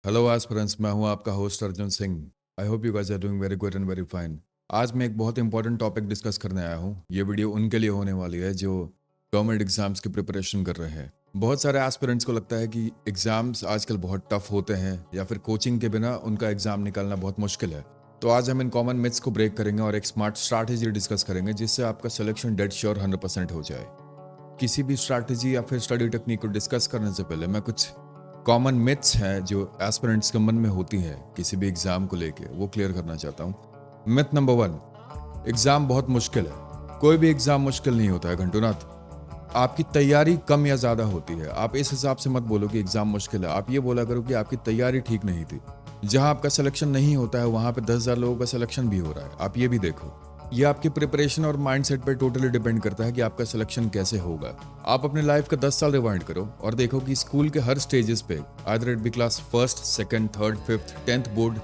Hello aspirants, मैं हूं आपका host Arjun Singh. I hope you guys are doing very good and very fine. आज मैं एक बहुत इंपॉर्टेंट टॉपिक डिस्कस करने आया हूं। ये वीडियो उनके लिए होने वाली है जो गवर्नमेंट एग्जाम्स की प्रिपरेशन कर रहे हैं। बहुत सारे एस्पिरेंट्स को लगता है कि एग्जाम्स आजकल बहुत टफ होते हैं या फिर कोचिंग के बिना उनका एग्जाम निकालना बहुत मुश्किल है। तो आज हम इन कॉमन मिथ्स को ब्रेक करेंगे और एक स्मार्ट स्ट्रैटेजी डिस्कस करेंगे जिससे आपका सिलेक्शन डेड श्योर 100% हो जाए। किसी भी स्ट्रैटेजी या फिर स्टडी टेक्निक को डिस्कस करने से पहले मैं कुछ कॉमन मिथ्स हैं जो एस्पिरेंट्स के मन में होती है किसी भी एग्जाम को लेके, वो क्लियर करना चाहता हूँ। मिथ नंबर 1, एग्जाम बहुत मुश्किल है। कोई भी एग्जाम मुश्किल नहीं होता है घंटोनाथ। आपकी तैयारी कम या ज्यादा होती है। आप इस हिसाब से मत बोलो कि एग्जाम मुश्किल है, आप ये बोला करो कि आपकी तैयारी ठीक नहीं थी। जहां आपका सिलेक्शन नहीं होता है वहां पे 10,000 लोगों का सिलेक्शन भी हो रहा है। आप ये भी देखो, ये आपकी प्रिपरेशन और माइंडसेट पर टोटली डिपेंड करता है कि आपका सिलेक्शन कैसे होगा। आप अपने लाइफ का 10 साल रिवाइंड करो और देखो कि स्कूल के हर स्टेजेस पे, either it be class first, second, third, fifth, 10th board,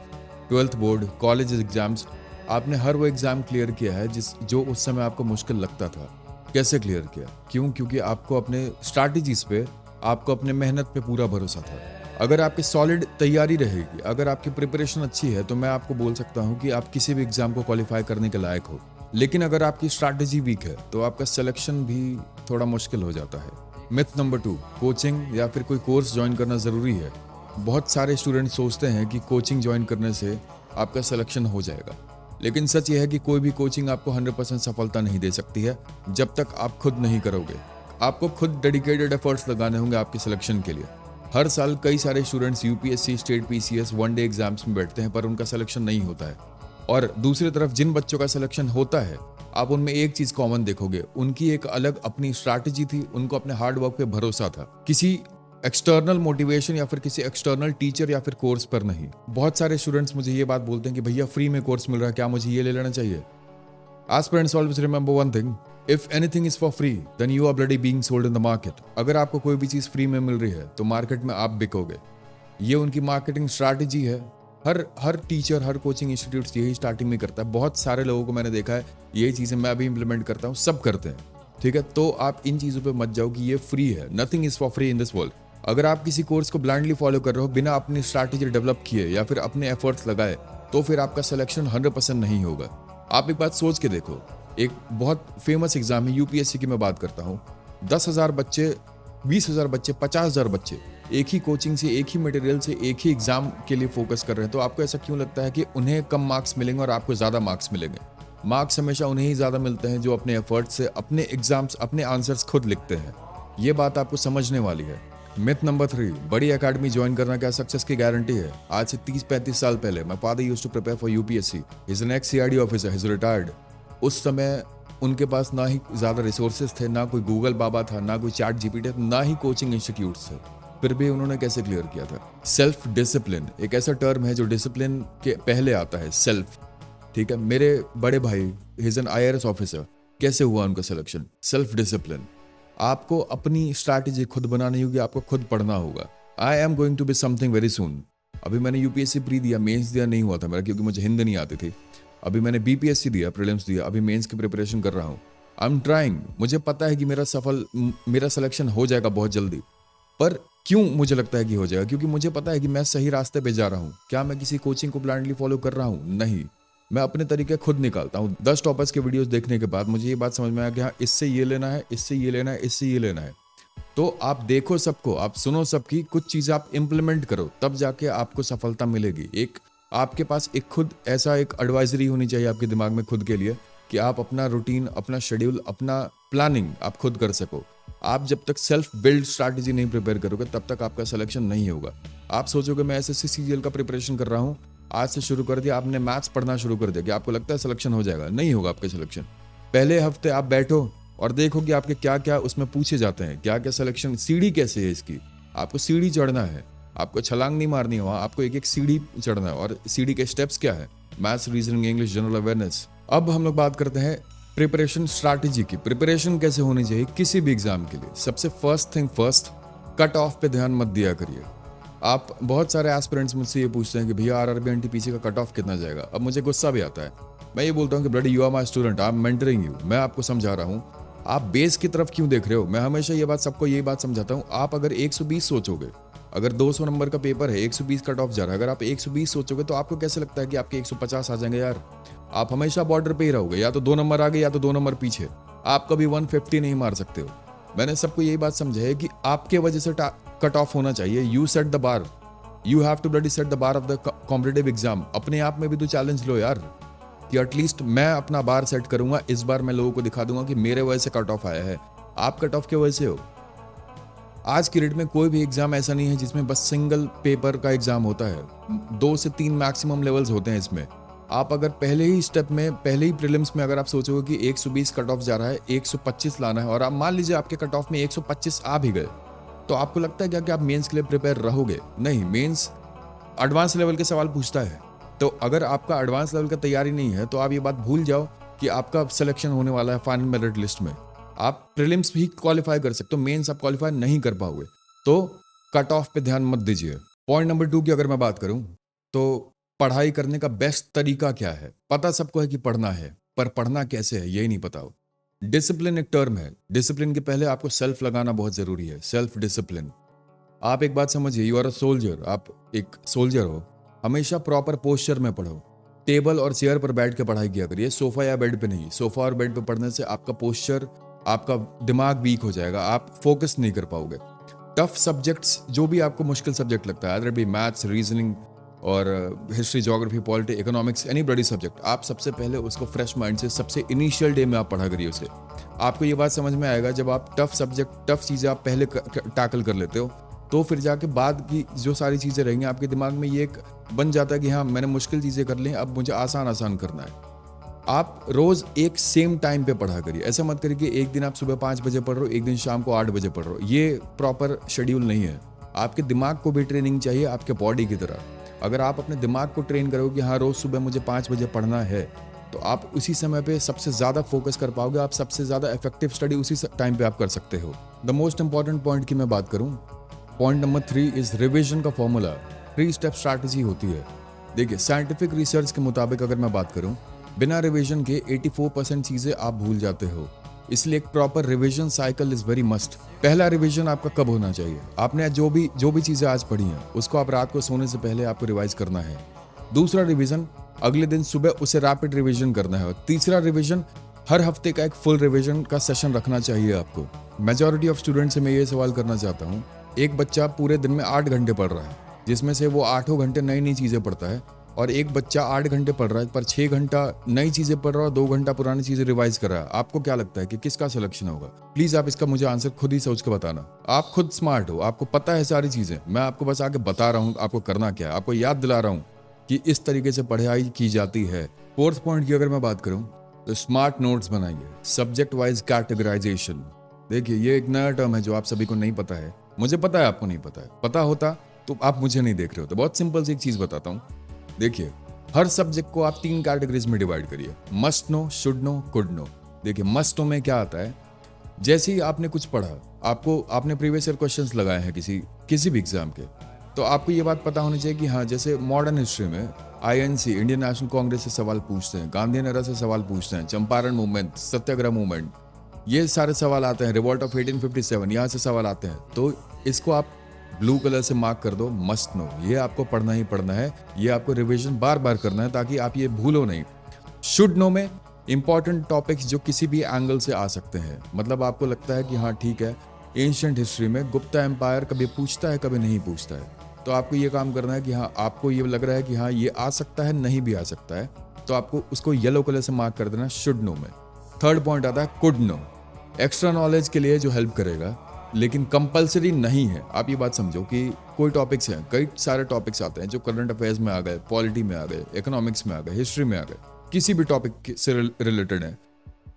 12th board, college exams, आपने हर वो एग्जाम क्लियर किया है जो उस समय आपको मुश्किल लगता था। कैसे क्लियर किया? क्यों? क्योंकि आपको अपने स्ट्रैटेजीज पे, आपको अपने मेहनत पे पूरा भरोसा था। अगर आपकी सॉलिड तैयारी रहेगी, अगर आपकी प्रिपरेशन अच्छी है, तो मैं आपको बोल सकता हूं कि आप किसी भी एग्जाम को क्वालिफाई करने के लायक हो। लेकिन अगर आपकी स्ट्रैटेजी वीक है तो आपका सिलेक्शन भी थोड़ा मुश्किल हो जाता है। मिथ नंबर 2, कोचिंग या फिर कोई कोर्स ज्वाइन करना जरूरी है। बहुत सारे स्टूडेंट सोचते हैं कि कोचिंग ज्वाइन करने से आपका सिलेक्शन हो जाएगा, लेकिन सच यह है कि कोई भी कोचिंग आपको 100% सफलता नहीं दे सकती है जब तक आप खुद नहीं करोगे। आपको खुद डेडिकेटेड एफर्ट्स लगाने होंगे आपके सिलेक्शन के लिए। हर साल कई सारे students UPSC, state PCS, one day exams में बैठते हैं पर उनका सिलेक्शन नहीं होता है। और दूसरी तरफ जिन बच्चों का सिलेक्शन होता है, आप उनमें एक चीज कॉमन देखोगे, उनकी एक अलग अपनी स्ट्रैटेजी थी, उनको अपने हार्ड वर्क पे भरोसा था, किसी एक्सटर्नल मोटिवेशन या फिर किसी एक्सटर्नल टीचर या फिर कोर्स पर नहीं। बहुत सारे स्टूडेंट्स मुझे ये बात बोलते हैं कि भैया फ्री में कोर्स मिल रहा है, क्या मुझे ये ले लेना चाहिए? Aspirants always remember one thing: if anything is for free, then you are bloody being sold in the market. अगर आपको कोई भी चीज फ्री में मिल रही है तो मार्केट में आप बिकोगे। ये उनकी मार्केटिंग स्ट्रैटेजी है। हर टीचर, हर कोचिंग इंस्टीट्यूट यही स्टार्टिंग में करता है। बहुत सारे लोगों को मैंने देखा है, यही चीजें मैं भी इंप्लीमेंट करता हूँ, सब करते हैं। ठीक है, तो आप इन चीजों पे मत जाओ कि ये फ्री है। Nothing is for free in this world. अगर आप किसी कोर्स को ब्लाइंडली फॉलो कर रहे हो बिना अपनी स्ट्रैटेजी डेवलप किए या फिर अपने एफर्ट्स लगाए, तो फिर आपका सिलेक्शन 100% नहीं होगा। आप एक बात सोच के देखो, एक बहुत फेमस एग्जाम है यूपीएससी की मैं बात करता हूँ। 10,000 बच्चे, 20,000 बच्चे, 50,000 बच्चे एक ही कोचिंग से, एक ही मटेरियल से, एक ही एग्जाम के लिए फोकस कर रहे हैं, तो आपको ऐसा क्यों लगता है कि उन्हें कम मार्क्स मिलेंगे और आपको ज्यादा मार्क्स मिलेंगे? मार्क्स हमेशा उन्हें ही ज्यादा मिलते हैं जो अपने एफर्ट से अपने एग्जाम्स, अपने आंसर्स खुद लिखते हैं। ये बात आपको समझने वाली है। मिथ नंबर 3, बड़ी एकेडमी ज्वाइन करना क्या सक्सेस की गारंटी है? आज से 30-35 साल पहले my father used to prepare for UPSC. He is an ex CID officer, he is retired. उस समय उनके पास ना ही ज्यादा रिसोर्सेज थे, ना कोई गूगल बाबा था, ना कोई चैट जीपीटी, ना ही कोचिंग इंस्टीट्यूट्स थे। फिर भी उन्होंने कैसे क्लियर किया था? सेल्फ डिसिप्लिन एक ऐसा टर्म है जो डिसिप्लिन के पहले आता है, सेल्फ। ठीक है, मेरे बड़े भाई, ही इज एन आईआरएस ऑफिसर। कैसे हुआ उनका सिलेक्शन? Self discipline. आपको अपनी स्ट्रैटेजी खुद बनानी होगी, आपको खुद पढ़ना होगा। I am going to be something very soon. अभी मैंने यूपीएससी प्री दिया, मेंस दिया नहीं हुआ था मेरा क्योंकि मुझे हिंदी नहीं आती थी। अभी मैंने बीपीएससी दिया, प्रीलिम्स दिया, अभी मेंस की प्रिपरेशन कर रहा हूँ। I am trying. मुझे पता है कि मेरा सिलेक्शन हो जाएगा बहुत जल्दी। पर क्यों मुझे लगता है कि हो जाएगा? क्योंकि मुझे पता है कि मैं सही रास्ते पे जा रहा हूँ। क्या मैं किसी कोचिंग को ब्लाइंडली फॉलो कर रहा हूँ? नहीं, मैं अपने तरीके खुद निकालता हूँ। 10 टॉपर्स के वीडियोस देखने के बाद मुझे ये बात समझ में आया कि हाँ, इससे ये लेना है, इससे ये लेना है, इससे ये लेना है। तो आप देखो सबको, आप सुनो सबकी, कुछ चीजें आप इंप्लीमेंट करो, तब जाके आपको सफलता मिलेगी। एक आपके पास एक खुद ऐसा एक एडवाइजरी होनी चाहिए आपके दिमाग में खुद के लिए कि आप अपना रूटीन, अपना शेड्यूल, अपना प्लानिंग आप खुद कर सको। आप जब तक सेल्फ बिल्ड स्ट्रैटेजी नहीं प्रिपेयर करोगे तब तक आपका सिलेक्शन नहीं होगा। आप सोचोगे मैं एसएससी सीजीएल का प्रिपरेशन कर रहा हूँ, आज से शुरू कर दिया, आपने मैथ्स पढ़ना शुरू कर दिया, कि आपको लगता है सिलेक्शन हो जाएगा? नहीं होगा आपका सिलेक्शन। पहले हफ्ते आप बैठो और देखो कि आपके क्या क्या उसमें पूछे जाते हैं, क्या क्या सिलेक्शन, सीढ़ी कैसे है इसकी। आपको सीढ़ी चढ़ना है, आपको छलांग नहीं मारनी है वहां, आपको एक एक सीढ़ी चढ़ना है। और सीढ़ी के स्टेप्स क्या है? Maths, reasoning, English, general awareness. अब हम लोग बात करते हैं प्रिपरेशन स्ट्रैटेजी की। प्रिपरेशन कैसे होनी चाहिए किसी भी एग्जाम के लिए? सबसे first thing first, cut off पे ध्यान मत दिया करिए। आप, बहुत सारे एस्पिरेंट्स मुझसे ये पूछते हैं कि भैया आरआरबी एनटीपीसी का कट ऑफ कितना जाएगा? अब मुझे गुस्सा भी आता है। मैं ये बोलता हूँ कि bloody, you are my student, I am mentoring you. मैं आपको समझा रहा हूँ, आप बेस की तरफ क्यों देख रहे हो? मैं हमेशा ये बात, सबको यही बात समझाता हूँ, आप अगर 120 सोचोगे, अगर 200 नंबर का पेपर है, 120 कट ऑफ जा रहा है, अगर आप 120 सोचोगे तो आपको कैसे लगता है कि आपके 150 आ जाएंगे यार? आप हमेशा बॉर्डर पे ही रहोगे, या तो 2 नंबर आगे या तो 2 नंबर पीछे। आप कभी 150 नहीं मार सकते हो। मैंने सबको यही बात समझा है कि आपके वजह से कट ऑफ होना चाहिए। You set the bar, you have to bloody set the bar of the competitive exam. अपने आप में भी तो चैलेंज लो यार, कि एटलीस्ट मैं अपना बार सेट करूंगा, इस बार मैं लोगों को दिखा दूंगा कि मेरे वजह से कट ऑफ आया है। आप कट ऑफ की वजह से हो। आज की डेट में कोई भी एग्जाम ऐसा नहीं है जिसमें बस सिंगल पेपर का एग्जाम होता है। 2 से 3 मैक्सिमम लेवल्स होते हैं इसमें। आप अगर पहले ही स्टेप में, पहले ही प्रीलिम्स में अगर आप सोचोगे कि 120 कट ऑफ जा रहा है, 125 लाना है, और आप मान लीजिए आपके कट ऑफ में 125 आ भी गए, तो आपको लगता है क्या कि आप मेंस के लिए प्रिपेयर रहोगे? नहीं, मेंस एडवांस लेवल के सवाल पूछता है। तो अगर आपका एडवांस लेवल का तैयारी नहीं है तो आप ये बात भूल जाओ कि आपका सिलेक्शन होने वाला है फाइनल मेरिट लिस्ट में। आप प्रीलिम्स भी क्वालिफाई कर सकते हो, मेंस आप क्वालिफाई नहीं कर पाओगे। तो कट ऑफ पे ध्यान मत दीजिए। पॉइंट नंबर 2 की अगर मैं बात करूं तो पढ़ाई करने का बेस्ट तरीका क्या है? पता सबको है कि पढ़ना है, पर पढ़ना कैसे है यही नहीं पता हो। डिसिप्लिन एक टर्म है। डिसिप्लिन के पहले आपको सेल्फ लगाना बहुत जरूरी है, सेल्फ डिसिप्लिन। आप एक बात समझिए, यू आर अ सोल्जर, आप एक सोल्जर हो। हमेशा प्रॉपर पोस्चर में पढ़ो। टेबल और चेयर पर बैठ के पढ़ाई किया करिए, सोफा या बेड पे नहीं। सोफा और बेड पे पढ़ने से आपका पोस्चर, आपका दिमाग वीक हो जाएगा, आप फोकस नहीं कर पाओगे। टफ सब्जेक्ट्स, जो भी आपको मुश्किल सब्जेक्ट लगता है, अदर बी मैथ्स, रीजनिंग और history, geography, polity, economics, any बड़ी सब्जेक्ट, आप सबसे पहले उसको फ्रेश माइंड से सबसे इनिशियल डे में आप पढ़ा करिए उसे। आपको ये बात समझ में आएगा जब आप टफ सब्जेक्ट, टफ चीज़ें आप पहले टैकल कर लेते हो, तो फिर जाके बाद की जो सारी चीज़ें रहेंगी आपके दिमाग में ये एक बन जाता है कि हाँ, मैंने मुश्किल चीज़ें कर ली, अब मुझे आसान आसान करना है। आप रोज एक सेम टाइम पे पढ़ा करिए। ऐसा मत करिए कि एक दिन आप सुबह 5 बजे पढ़ रहे हो, एक दिन शाम को 8 बजे पढ़ रहे हो। ये प्रॉपर शेड्यूल नहीं है। आपके दिमाग को भी ट्रेनिंग चाहिए आपके बॉडी की तरह। अगर आप अपने दिमाग को ट्रेन करोगे कि हाँ, रोज सुबह मुझे 5 बजे पढ़ना है, तो आप उसी समय पे सबसे ज़्यादा फोकस कर पाओगे। आप सबसे ज़्यादा इफेक्टिव स्टडी उसी टाइम पे आप कर सकते हो। द मोस्ट इंपॉर्टेंट पॉइंट की मैं बात करूँ, पॉइंट नंबर 3 इज रिविजन का फॉर्मूला। 3 स्टेप स्ट्रैटेजी होती है। देखिए, साइंटिफिक रिसर्च के मुताबिक अगर मैं बात करूं, बिना रिवीजन के 84% चीजें आप भूल जाते हो। इसलिए एक proper revision cycle is very must. पहला रिवीजन आपका कब होना चाहिए? आपने जो भी चीजें आज पढ़ी हैं उसको आप रात को सोने से पहले आपको रिवाइज करना है। दूसरा रिवीजन, अगले दिन सुबह उसे रैपिड रिवीजन करना है। और तीसरा रिवीजन, हर हफ्ते का एक फुल रिवीजन का सेशन रखना चाहिए आपको। मेजॉरिटी ऑफ स्टूडेंट से मैं ये सवाल करना चाहता हूँ, एक बच्चा पूरे दिन में 8 घंटे पढ़ रहा है, जिसमें से वो 8 घंटे नई नई चीज़ें पढ़ता है, और एक बच्चा 8 घंटे पढ़ रहा है पर 6 घंटा नई चीज़ें पढ़ रहा है और 2 घंटा पुरानी चीज़ें रिवाइज कर रहा है। आपको क्या लगता है कि किसका सिलेक्शन होगा? प्लीज़ आप इसका मुझे आंसर खुद ही सोच के बताना। आप खुद स्मार्ट हो, आपको पता है सारी चीज़ें। मैं आपको बस आके बता रहा हूँ आपको करना क्या है, आपको याद दिला रहा हूँ कि इस तरीके से पढ़ाई की जाती है। 4th पॉइंट की अगर मैं बात करूँ तो स्मार्ट नोट्स बनाइए, सब्जेक्ट वाइज कैटेगराइजेशन। देखिए, ये एक नया टर्म है जो आप सभी को नहीं पता है। मुझे पता है आपको नहीं पता है। पता होता तो आप मुझे नहीं देख रहे हो। तो बहुत सिंपल सी एक चीज़ बताता हूँ। देखिए, हर सब्जेक्ट को आप 3 कैटेगरीज में डिवाइड करिए, must know, should know, could know. देखिए, मस्ट नो में क्या आता है, जैसे ही आपने कुछ पढ़ा, आपने प्रीवियस ईयर क्वेश्चंस लगाए हैं किसी भी एग्जाम के, तो आपको ये बात पता होनी चाहिए कि हाँ, जैसे मॉडर्न हिस्ट्री में INC, इंडियन नेशनल कांग्रेस से सवाल पूछते हैं, गांधी एरा से सवाल पूछते हैं, चंपारण मूवमेंट, सत्याग्रह मूवमेंट, ये सारे सवाल आते हैं, रिवॉल्ट ऑफ 1857, यहाँ से सवाल आते हैं। तो इसको आप ब्लू कलर से मार्क कर दो, मस्ट नो। ये आपको पढ़ना ही पढ़ना है, ये आपको रिवीजन बार बार करना है ताकि आप ये भूलो नहीं। शुड नो में इंपॉर्टेंट टॉपिक्स जो किसी भी एंगल से आ सकते हैं, मतलब आपको लगता है कि हाँ ठीक है, एंशिएंट हिस्ट्री में गुप्ता एम्पायर कभी पूछता है कभी नहीं पूछता है, तो आपको ये काम करना है कि हाँ, आपको ये लग रहा है कि हाँ ये आ सकता है, नहीं भी आ सकता है, तो आपको उसको येलो कलर से मार्क कर देना, शुड नो में। 3rd पॉइंट आता है कुड नो, एक्स्ट्रा नॉलेज के लिए जो हेल्प करेगा, लेकिन कंपलसरी नहीं है। आप ये बात समझो कि कोई टॉपिक्स हैं, कई सारे टॉपिक्स आते हैं जो करंट अफेयर्स में आ गए, पॉलिटी में आ गए, इकोनॉमिक्स में आ गए, हिस्ट्री में आ गए, किसी भी टॉपिक से रिलेटेड है।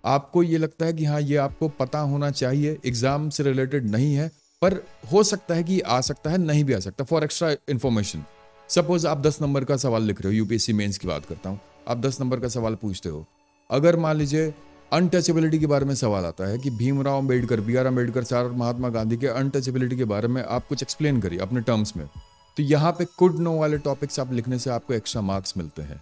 आपको ये लगता है कि हाँ ये आपको पता होना चाहिए, एग्जाम से रिलेटेड नहीं है, पर हो सकता है कि आ सकता है, नहीं भी आ सकता। फॉर एक्स्ट्रा इन्फॉर्मेशन, सपोज आप 10 नंबर का सवाल लिख रहे हो, यूपीएससी मेंस की बात करता हूँ, आप 10 नंबर का सवाल पूछते हो। अगर मान लीजिए अनटचेबिलिटी के बारे में सवाल आता है कि भीमराव अम्बेडकर, BR अम्बेडकर सर, महात्मा गांधी के अनटचेबिलिटी के बारे में आप कुछ एक्सप्लेन करिए अपने टर्म्स में, तो यहाँ पे कुड नो वाले टॉपिक्स आप लिखने से आपको एक्स्ट्रा मार्क्स मिलते हैं।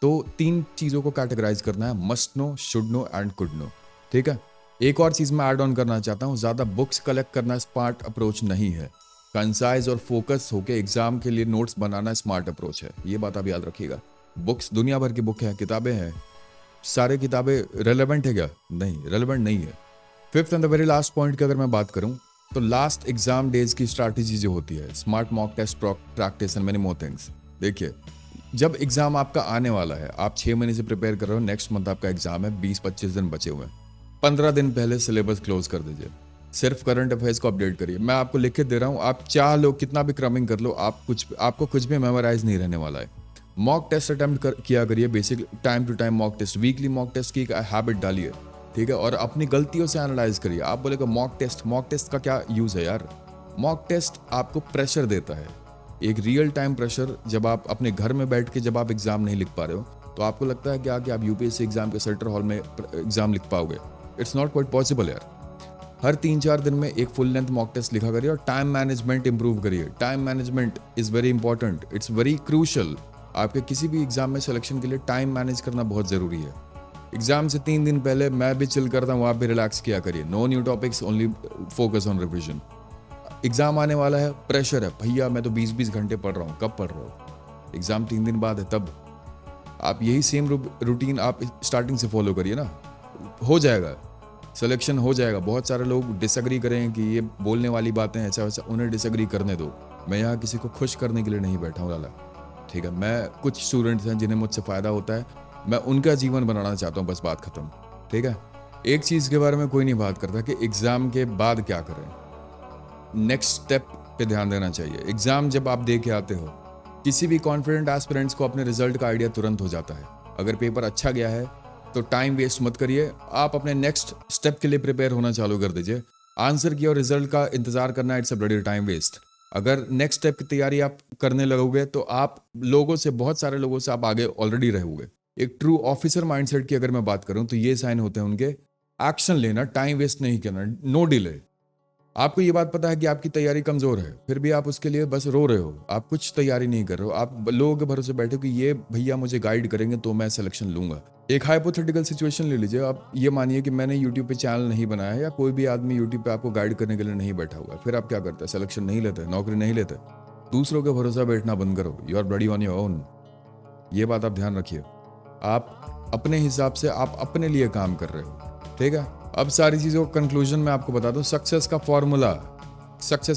तो 3 चीज़ों को कैटेगराइज करना है, must know, should know and could know. ठीक है, एक और चीज़ मैं ऐड ऑन करना चाहता हूँ, ज़्यादा बुक्स कलेक्ट करना स्मार्ट अप्रोच नहीं है। कंसाइज और फोकस होके एग्जाम के लिए नोट्स बनाना स्मार्ट अप्रोच है। ये बात आप याद रखिएगा। बुक्स दुनिया भर की बुक है, किताबें हैं, सारे किताबें रेलेवेंट है क्या? नहीं, रेलेवेंट नहीं है। Fifth and the very last point की अगर मैं बात करूं तो लास्ट एग्जाम डेज की स्ट्रैटेजी जो होती है, smart mock test practice and many more things. देखिए, जब एग्जाम आपका आने वाला है, आप 6 महीने से प्रिपेयर कर रहे हो, नेक्स्ट मंथ आपका एग्जाम है, 20-25 दिन बचे हुए हैं, 15 दिन पहले सिलेबस क्लोज कर दीजिए। सिर्फ करंट अफेयर्स को अपडेट करिए। मैं आपको लिख के दे रहा हूँ, आप चाह लो कितना भी क्रमिंग कर लो, आपको कुछ भी मेमोराइज नहीं रहने वाला है। मॉक टेस्ट अटेम्प्ट किया करिए, basic time to time mock test, weekly mock test की एक हैबिट डालिए, ठीक है, और अपनी गलतियों से एनालाइज करिए। आप बोलेगा मॉक टेस्ट का क्या यूज है यार? मॉक टेस्ट आपको प्रेशर देता है, एक रियल टाइम प्रेशर। जब आप अपने घर में बैठ के जब आप एग्जाम नहीं लिख पा रहे हो तो आपको लगता है कि आप यूपीएससी एग्जाम के सेंटर हॉल में एग्जाम लिख पाओगे। इट्स नॉट क्वाइट पॉसिबल यार। हर 3-4 दिन में एक फुल लेंथ मॉक टेस्ट लिखा करिए और टाइम मैनेजमेंट इंप्रूव करिए। Time management is very important, it's very crucial. आपके किसी भी एग्जाम में सिलेक्शन के लिए टाइम मैनेज करना बहुत जरूरी है। एग्जाम से 3 दिन पहले मैं भी चिल करता हूँ, आप भी रिलैक्स किया करिए। No new topics, only focus on revision. Exam आने वाला है, प्रेशर है, भैया मैं तो 20-20 घंटे पढ़ रहा हूँ। कब पढ़ रहे हो? एग्जाम 3 दिन बाद है तब। आप यही सेम रूटीन आप स्टार्टिंग से फॉलो करिए ना, हो जाएगा, सिलेक्शन हो जाएगा। बहुत सारे लोग डिसएग्री करें कि ये बोलने वाली बातें ऐसा वैसा, उन्हें डिसएग्री करने दो। मैं यहाँ किसी को खुश करने के लिए नहीं बैठा हूँ लाला, ठीक है। मैं कुछ स्टूडेंट्स हैं जिन्हें मुझसे फ़ायदा होता है, मैं उनका जीवन बनाना चाहता हूँ, बस बात खत्म, ठीक है। एक चीज़ के बारे में कोई नहीं बात करता कि एग्ज़ाम के बाद क्या करें, नेक्स्ट स्टेप पे ध्यान देना चाहिए। एग्ज़ाम जब आप दे के आते हो, किसी भी कॉन्फिडेंट एस्पिरेंट्स को अपने रिजल्ट का आइडिया तुरंत हो जाता है। अगर पेपर अच्छा गया है तो टाइम वेस्ट मत करिए, आप अपने नेक्स्ट स्टेप के लिए प्रिपेयर होना चालू कर दीजिए। आंसर की और रिजल्ट का इंतजार करना, it's a bloody time waste. अगर नेक्स्ट स्टेप की तैयारी आप करने लगोगे तो आप बहुत सारे लोगों से आप आगे ऑलरेडी रहोगे। एक ट्रू ऑफिसर माइंडसेट की अगर मैं बात करूं तो ये साइन होते हैं उनके, एक्शन लेना, टाइम वेस्ट नहीं करना, नो डिले। आपको ये बात पता है कि आपकी तैयारी कमजोर है, फिर भी आप उसके लिए बस रो रहे हो, आप कुछ तैयारी नहीं कर रहे हो, आप लोगों के भरोसे बैठे हो कि ये भैया मुझे गाइड करेंगे तो मैं सिलेक्शन लूंगा। एक हाइपोथेटिकल सिचुएशन ले लीजिए, आप ये मानिए कि मैंने यूट्यूब पे चैनल नहीं बनाया है, या कोई भी आदमी यूट्यूब पे आपको गाइड करने के लिए नहीं बैठा हुआ है, फिर आप क्या करते हैं? सिलेक्शन नहीं लेते, नौकरी नहीं लेते। दूसरों के भरोसा बैठना बंद करो, you are bloody on your own. ये बात आप ध्यान रखिए। आप अपने हिसाब से आप अपने लिए काम कर रहे हो, ठीक है। अब सारी चीज़ों का कंक्लूजन मैं आपको बता दूं, सक्सेस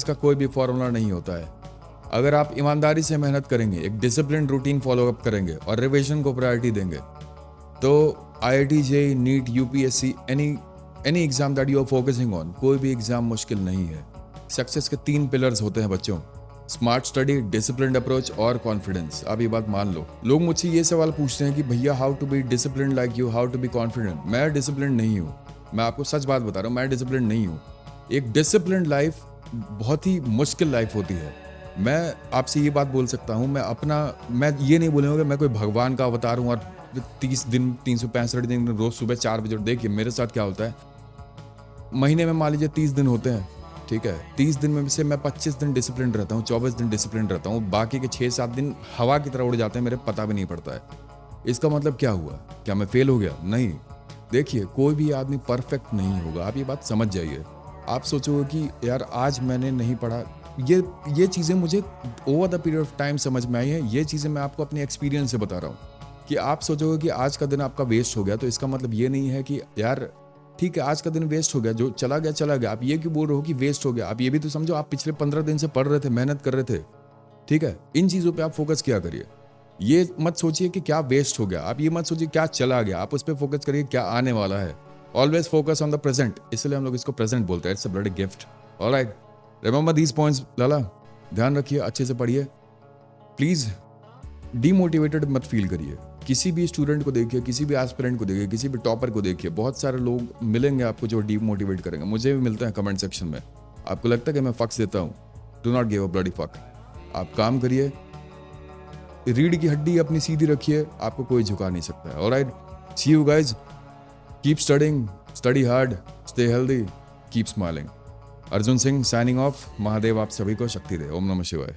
का कोई भी फॉर्मूला नहीं होता है। अगर आप ईमानदारी से मेहनत करेंगे, एक डिसिप्लिन रूटीन फॉलो अप करेंगे और रिवीजन को प्रायोरिटी देंगे तो IIT, JEE, NEET, UPSC, any exam that you are focusing on, कोई भी एग्जाम मुश्किल नहीं है। सक्सेस के 3 पिलर्स होते हैं बच्चों, स्मार्ट स्टडी, डिसिप्लिन्ड अप्रोच और कॉन्फिडेंस। आप ये बात मान लो। लोग मुझसे ये सवाल पूछते हैं कि भैया how to be disciplined like you, how to be confident. मैं डिसिप्लिन्ड नहीं हूँ, मैं आपको सच बात बता रहा हूँ, मैं डिसिप्लिन्ड नहीं हूँ। एक डिसिप्लिन्ड लाइफ बहुत ही मुश्किल लाइफ होती है। मैं आपसे ये बात बोल सकता हूँ, मैं ये नहीं बोलूँगा कि मैं कोई भगवान का अवतार हूँ और 30 दिन 365 दिन रोज सुबह 4 बजे। देखिए मेरे साथ क्या होता है, महीने में मान लीजिए 30 दिन होते हैं, ठीक है। 30 दिन में से मैं 25 दिन डिसिप्लिन रहता हूँ, 24 दिन डिसिप्लिन रहता हूँ, बाकी के 6-7 दिन हवा की तरह उड़ जाते हैं, मेरे पता भी नहीं पड़ता है। इसका मतलब क्या हुआ? क्या मैं फेल हो गया? नहीं। देखिए, कोई भी आदमी परफेक्ट नहीं होगा, आप ये बात समझ जाइए। आप सोचोगे कि यार आज मैंने नहीं पढ़ा, ये चीज़ें मुझे over the period of time समझ में आई है। ये चीज़ें मैं आपको अपने एक्सपीरियंस से बता रहा हूँ कि आप सोचोगे कि आज का दिन आपका वेस्ट हो गया, तो इसका मतलब ये नहीं है कि यार ठीक है आज का दिन वेस्ट हो गया, जो चला गया। आप ये क्यों बोल रहे हो कि वेस्ट हो गया? आप ये भी तो समझो, आप पिछले 15 दिन से पढ़ रहे थे, मेहनत कर रहे थे, ठीक है। इन चीज़ों पे आप फोकस किया करिए। ये मत सोचिए कि क्या वेस्ट हो गया, आप ये मत सोचिए क्या चला गया, आप उस पर फोकस करिए क्या आने वाला है। Always focus on the present, इसलिए हम लोग इसको प्रेजेंट बोलते हैं। It's a bloody gift. Alright, remember these points लाला, ध्यान रखिए, अच्छे से पढ़िए प्लीज। डीमोटिवेटेड मत फील करिए। किसी भी स्टूडेंट को देखिए, किसी भी एस्पिरेंट को देखिए, किसी भी टॉपर को देखिए, बहुत सारे लोग मिलेंगे आपको जो डीमोटिवेट करेंगे। मुझे भी मिलते हैं कमेंट सेक्शन में। आपको लगता है कि मैं फक्स देता हूँ? Do not give a bloody fuck. आप काम करिए, रीढ़ की हड्डी अपनी सीधी रखिए, आपको कोई झुका नहीं सकता है। Alright, see you guys, keep studying, study hard, stay healthy, keep smiling. Arjun Singh signing off. Mahadev आप सभी को शक्ति दे। ओम नमः शिवाय।